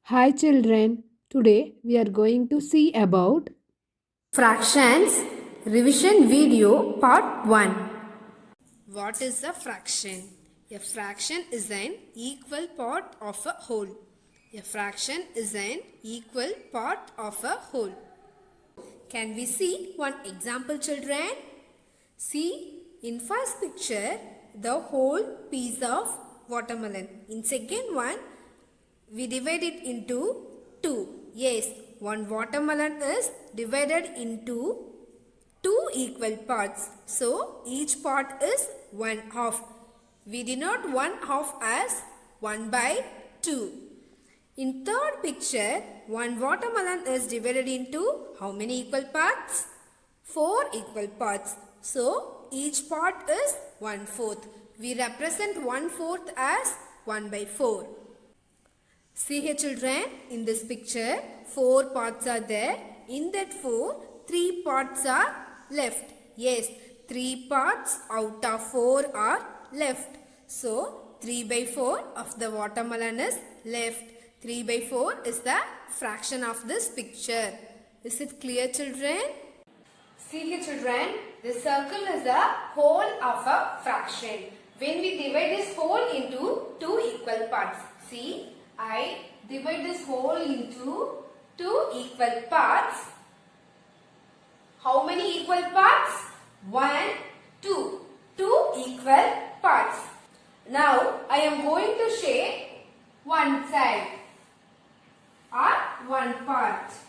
Hi children, today we are going to see about Fractions Revision Video Part 1. What is a fraction? A fraction is an equal part of a whole. A fraction is an equal part of a whole. Can we see one example, children? See, in first picture, the whole piece of watermelon. In second one, we divide it into two. Yes, one watermelon is divided into two equal parts. So, each part is 1/2. We denote 1/2 as 1 by 2. In third picture, one watermelon is divided into how many equal parts? 4 equal parts. So, each part is 1/4. We represent 1/4 as 1 by 4. See here children, in this picture, 4 parts are there. In that 4, 3 parts are left. Yes, 3 parts out of 4 are left. So, 3 by 4 of the watermelon is left. 3 by 4 is the fraction of this picture. Is it clear children? See here children, this circle is the whole of a fraction. When we divide this whole into 2 equal parts. See, I divide this whole into 2 equal parts. How many equal parts? 1, 2. 2 equal parts. Now, I am going to shape one side or one part.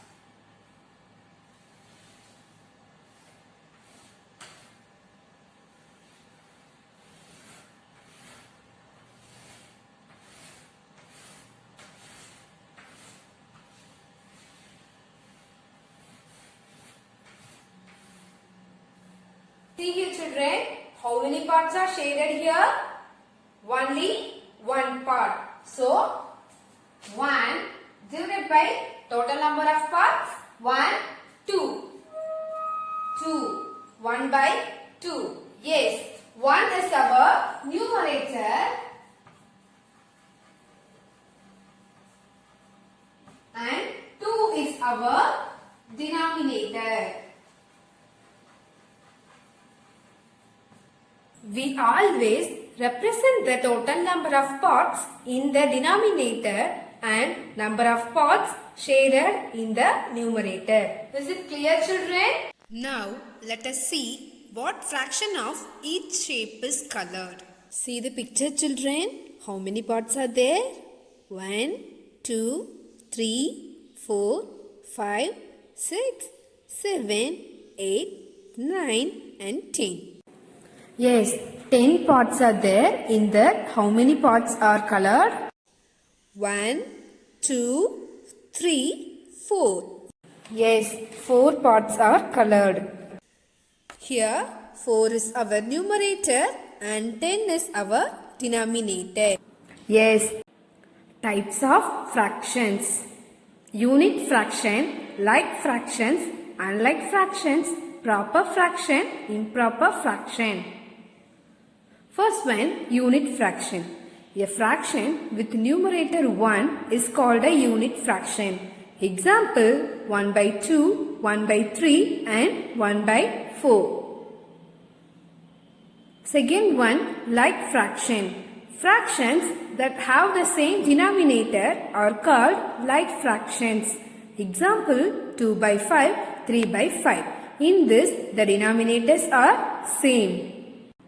See here children, how many parts are shaded here? Only one part. So, 1 divided by total number of parts 1, 2. 2. 1 by 2. Yes, 1 is our numerator and 2 is our denominator. We always represent the total number of parts in the denominator and number of parts shaded in the numerator. Is it clear children? Now, let us see what fraction of each shape is colored. See the picture children. How many parts are there? 1, 2, 3, 4, 5, 6, 7, 8, 9 and 10. Yes, 10 parts are there. In that, how many parts are colored? 1, 2, 3, 4. Yes, 4 parts are colored. Here 4 is our numerator and 10 is our denominator. Yes, types of fractions. Unit fraction, like fractions, unlike fractions, proper fraction, improper fraction. First one, unit fraction. A fraction with numerator 1 is called a unit fraction. Example, 1 by 2, 1 by 3 and 1 by 4. Second one, like fraction. Fractions that have the same denominator are called like fractions. Example, 2 by 5, 3 by 5. In this, the denominators are same.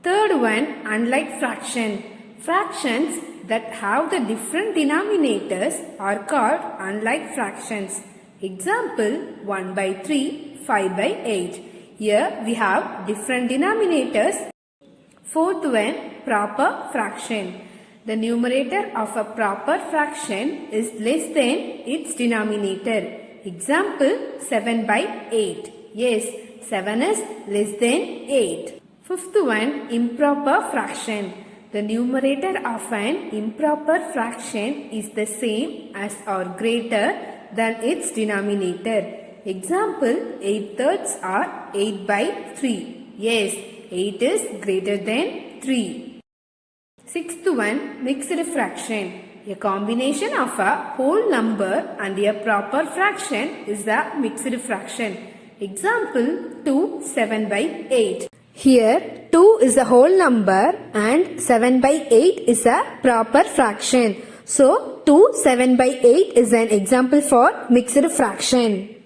Third one, unlike fraction. Fractions that have the different denominators are called unlike fractions. Example, 1 by 3, 5 by 8. Here we have different denominators. Fourth one, proper fraction. The numerator of a proper fraction is less than its denominator. Example, 7 by 8. Yes, 7 is less than 8. Fifth one, improper fraction. The numerator of an improper fraction is the same as or greater than its denominator. Example, 8/3 are 8 by 3. Yes, 8 is greater than 3. Sixth one, mixed fraction. A combination of a whole number and a proper fraction is a mixed fraction. Example 2 7 by 8. Here 2 is a whole number and 7 by 8 is a proper fraction. So 2 7 by 8 is an example for mixed fraction.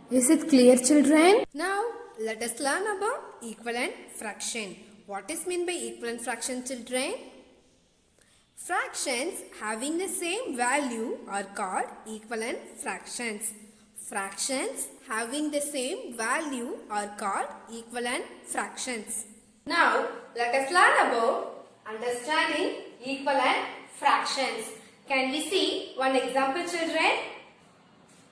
Is it clear, children? Now let us learn about equivalent fraction. What is meant by equivalent fraction, children? Fractions having the same value are called equivalent fractions. Fractions having the same value are called equivalent fractions. Now let us learn about understanding equivalent fractions. Can we see one example, children?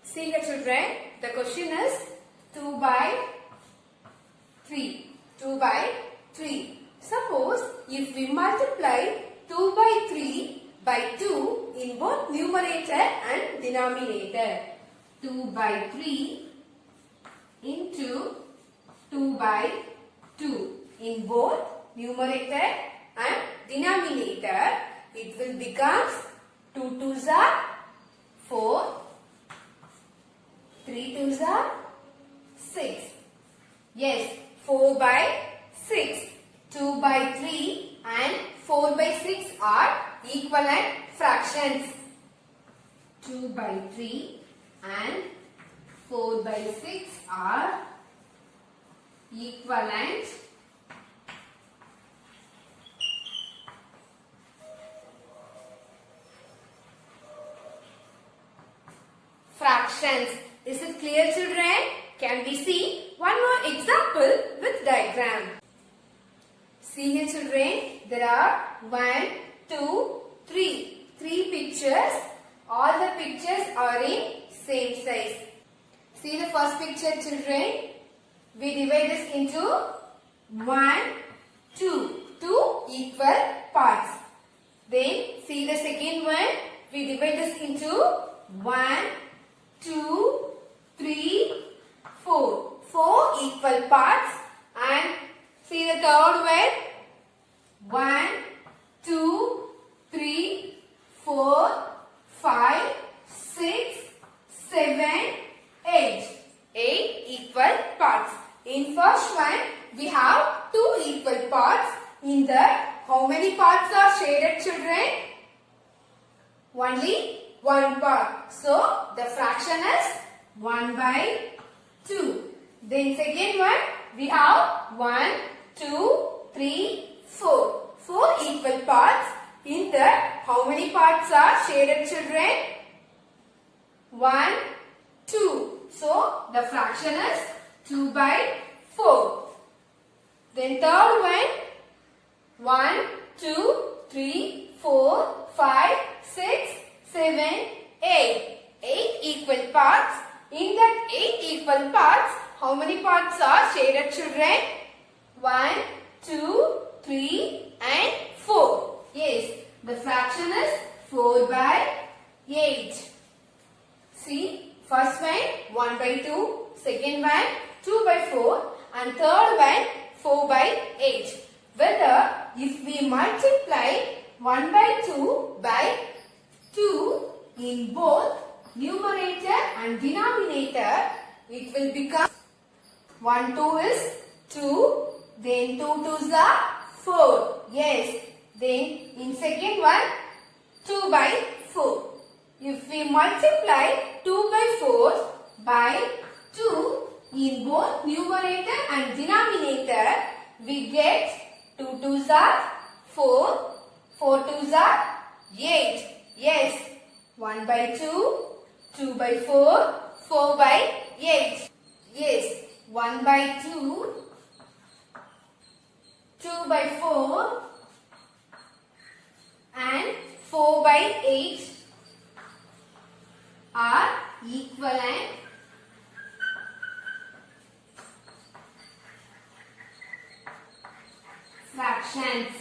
See here, children. The question is 2 by 3. 2 by 3. Suppose if we multiply 2 by 3 by 2 in both numerator and denominator. 2 by 3 into 2 by 2 in both numerator and denominator. It will become 2 2s are 4, 3 2s are 6. Yes, 4 by 6. 2 by 3 and 4 by 6 are equivalent fractions. 2 by 3 and 4 by 6 are equivalent fractions. Is it clear, children? Can we see one more example with diagram? See here, children. There are 1, 2, 3. 3 pictures. All the pictures are in same size. See the first picture, children. We divide this into 1, 2. 2 equal parts. Then see the second one. We divide this into 1, 2, 3, 4. 4 equal parts. And see the third one. 1, 2, 3, 4, 5, 6, 7, 8. 8 equal parts. In first one, we have 2 equal parts. In that, how many parts are shaded, children? Only one part. So, the fraction is 1 by 2. Then second one, we have 1, 2, 3, 4. 4 equal parts. In that, how many parts are shaded, children? 1, 2. So, the fraction is 2 by 4. Then third one, 1, 2, 3, 4, 5, 6, 7, 8. 8 equal parts. In that 8 equal parts, how many parts are shaded, children? 1, 2, 3 and 4. Yes, the fraction is 4 by 8. See, first one 1 by 2, second one 2 by 4 and third one 4 by 8. Whether if we multiply 1 by 2 by 2 in both numerator and denominator, it will become 1 2 is 2, then 2 2s are 4. Yes, then in second one 2 by 4. If we multiply 2 by 4 by 2 in both numerator and denominator, we get 2 2s are 4, 4 2s are 8. Yes, 1 by 2, 2 by 4, 4 by 8. Yes, 1 by 2, 2 by 4 and 4 by 8 are equivalent fractions.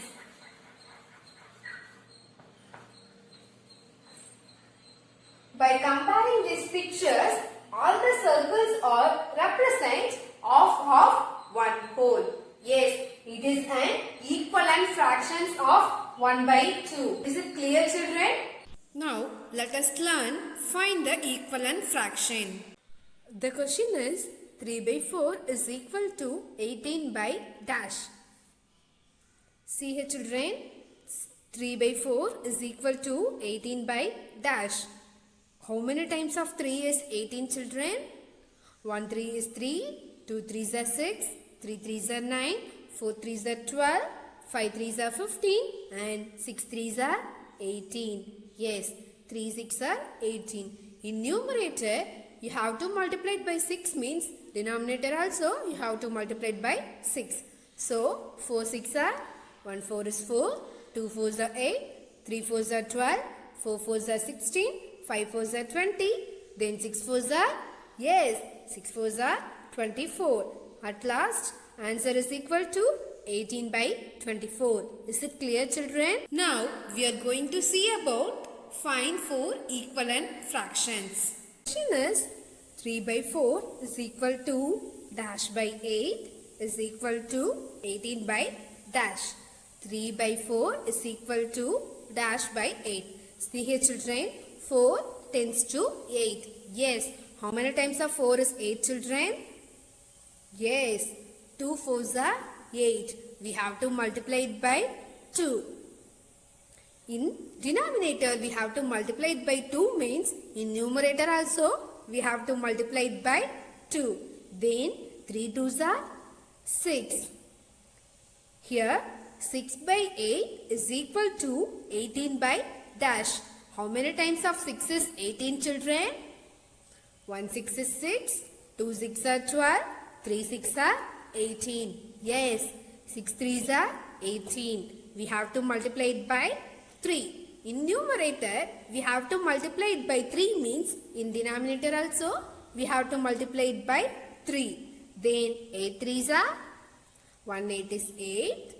By comparing these pictures, all the circles are represent of one whole. Yes, it is an equivalent fractions of 1 by 2. Is it clear, children? Let us learn find the equivalent fraction. The question is 3 by 4 is equal to 18 by dash. See here children, 3 by 4 is equal to 18 by dash. How many times of 3 is 18 children? 1 3 is 3, 2 3s are 6, 3 3s are 9, 4 3s are 12, 5 3s are 15 and 6 3s are 18. Yes, 3 6 are 18. In numerator, you have to multiply it by 6 means denominator also you have to multiply it by 6. So 4 6 are 1 4 is 4, 2 4s are 8, 3 4s are 12, 4 4s are 16, 5 4s are 20, then 6 4s are, yes, 6 4s are 24. At last, answer is equal to 18 by 24. Is it clear children? Now we are going to see about find 4 equivalent fractions. Question is 3 by 4 is equal to dash by 8 is equal to 18 by dash. 3 by 4 is equal to dash by 8. See here children, 4 tends to 8. Yes, how many times of 4 is 8 children? Yes, 2 4s are 8. We have to multiply it by 2. In denominator, we have to multiply it by 2 means in numerator also we have to multiply it by 2. Then 3 2s are 6. Here 6 by 8 is equal to 18 by dash. How many times of 6 is 18 children? 1 6 is 6, 2 6 are 12, 3 6 are 18. Yes, 6 3s are 18. We have to multiply it by 3. In numerator, we have to multiply it by 3 means in denominator also we have to multiply it by 3. Then 8 3s are, 1 8 is 8,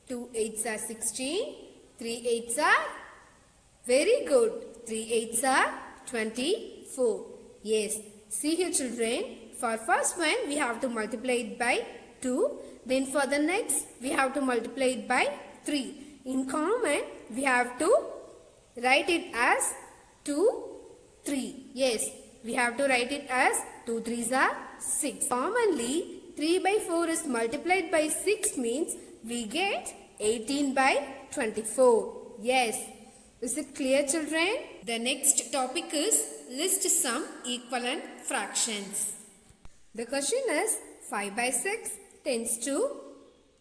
2 8s are 16, 3 8s are, very good, 3 8s are 24. Yes, see here children, for first one we have to multiply it by 2, then for the next we have to multiply it by 3. In common, we have to write it as 2, 3. Yes, we have to write it as 2 3s are 6. Commonly, 3 by 4 is multiplied by 6 means we get 18 by 24. Yes, is it clear children? The next topic is list some equivalent fractions. The question is 5 by 6 tends to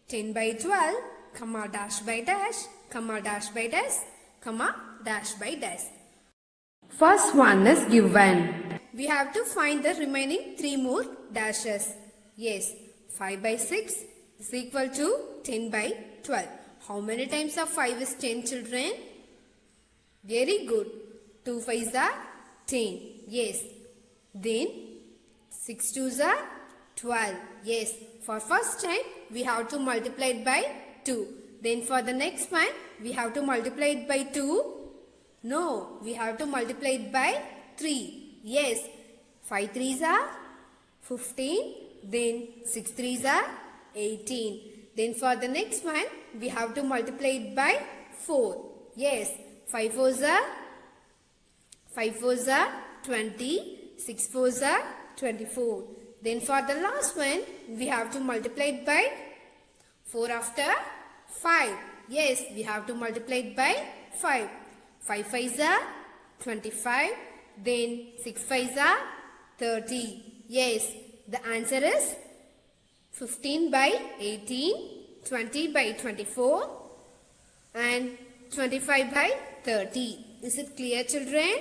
10 by 12, comma dash by dash, comma dash by dash, comma dash by dash. First one is given. We have to find the remaining 3 more dashes. Yes, 5 by 6 is equal to 10 by 12. How many times of 5 is 10 children? Very good. 2 5s are 10. Yes. Then 6 2s are 12. Yes. For first time we have to multiply it by 2. Then for the next one we have to multiply it by 2. No, we have to multiply it by 3. Yes. 5 3s are 15. Then 6 3s are 18. Then for the next one we have to multiply it by 4. Yes. 5 4s are 20. 6 4s are 24. Then for the last one we have to multiply it by 4 after 5. Yes, we have to multiply it by 5. 5 5s are 25. Then 6 5s are 30. Yes, the answer is 15 by 18, 20 by 24 and 25 by 30. Is it clear children?